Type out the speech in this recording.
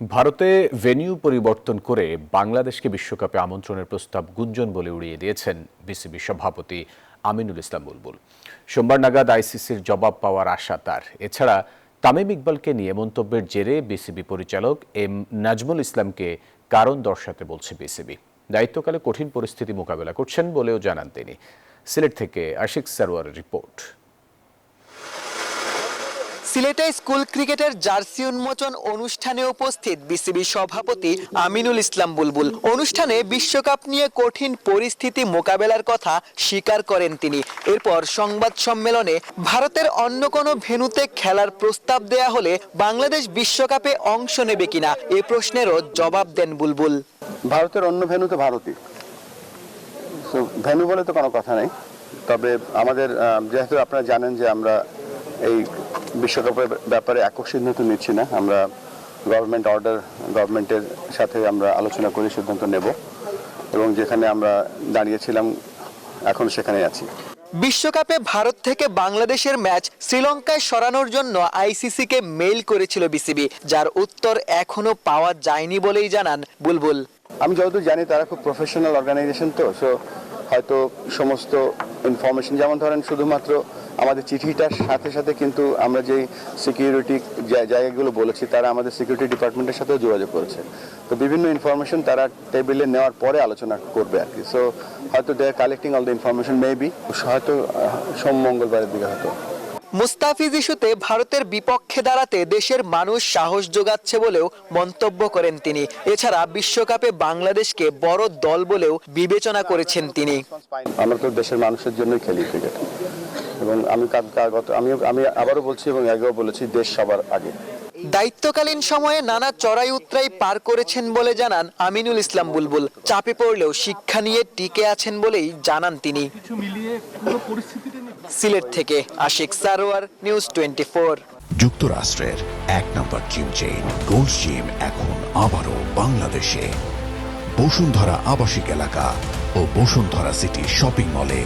ভারতে ভেন্যু পরিবর্তন করে বাংলাদেশকে বিশ্বকাপে আমন্ত্রণের প্রস্তাব গুঞ্জন বলে উড়িয়ে দিয়েছেন বিসিবি সভাপতি আমিনুল ইসলাম বুলবুল। সোমবার নাগাদ আইসিসির জবাব পাওয়ার আশা তার। এছাড়া তামিম ইকবালকে নিয়ে মন্তব্যের জেরে বিসিবি পরিচালক এম নাজমুল ইসলামকে কারণ দর্শাতে বলছে বিসিবি। দায়িত্বকালে কঠিন পরিস্থিতি মোকাবেলা করছেন বলেও জানান তিনি। সিলেট থেকে আশিক সারোয়ারের রিপোর্ট। সিলেটে স্কুল ক্রিকেটের জার্সি উন্মোচন অনুষ্ঠানে উপস্থিত বিসিবি সভাপতি আমিনুল ইসলাম বুলবুল। অনুষ্ঠানে বিশ্বকাপ নিয়ে কঠিন পরিস্থিতি মোকাবেলার কথা স্বীকার করেন তিনি। এরপর সংবাদ সম্মেলনে ভারতের অন্য কোনো ভেন্যুতে খেলার প্রস্তাব দেয়া হলে বাংলাদেশ বিশ্বকাপে অংশ নেবে কিনা এ প্রশ্নেরও জবাব দেন বুলবুল। ভারতের অন্য ভেন্যু তো ভারতই, ভেন্যু বলে তো কোনো কথা নেই। তবে আমাদের যেহেতু আপনারা জানেন যে আমরা এই বিশ্বকাপের ব্যাপারে একক সিদ্ধান্ত নিচ্ছি না, আমরা গভর্নমেন্টের সাথে আমরা আলোচনা করে সিদ্ধান্ত নেব এবং যেখানে আমরা দাঁড়িয়েছিলাম এখন সেখানেই আছি। বিশ্বকাপে ভারত থেকে বাংলাদেশের ম্যাচ শ্রীলঙ্কায় সরানোর জন্য আইসিসিকে মেইল করেছিল বিসিবি, যার উত্তর এখনো পাওয়া যায়নি বলেই জানান বুলবুল। আমি যতদূর জানি তারা খুব প্রফেশনাল অর্গানাইজেশন, তো হয়তো সমস্ত ইনফরমেশন, যেমন ধরেন শুধুমাত্র আমাদের চিঠিটার সাথে সাথে কিন্তু আমরা যেই সিকিউরিটি জায়গাগুলো বলেছি তারা আমাদের সিকিউরিটি ডিপার্টমেন্টের সাথেও যোগাযোগ করেছে। তো বিভিন্ন ইনফরমেশন তারা টেবিলে নেওয়ার পরে আলোচনা করবে আর কি। সো হয়তো they are collecting all the information, maybe হয়তো মঙ্গলবারের দিকে হয়তো। মুস্তাফিজ ইস্যুতে ভারতের বিপক্ষে দাঁড়াতে দেশের মানুষ সাহস যোগাচ্ছে বলেও মন্তব্য করেন তিনি। এছাড়া বিশ্বকাপে বাংলাদেশকে বড় দল বলেও বিবেচনা করেছেন তিনি। আমরা তো দেশের মানুষের জন্যই খেলি ক্রিকেট, এবং আমি আবারও বলছি এবং আগেও বলেছি, দেশ সবার আগে। দায়িত্বকালীন সময়ে নানা চড়াই উতরাই পার করেছেন বলে জানান আমিনুল ইসলাম বুলবুল। চাপে পড়লেও শিক্ষা নিয়ে টিকে আছেন বলেই জানান তিনি। সিলেট থেকে আশিক সারোয়ার, নিউজ 24। যুক্তরাষ্ট্রের 1 নম্বর জিম চেইন গোল্ড জিম এখন আবারও বাংলাদেশে। বসুন্ধরা আবাসিক এলাকা ও বসুন্ধরা সিটি শপিং মলে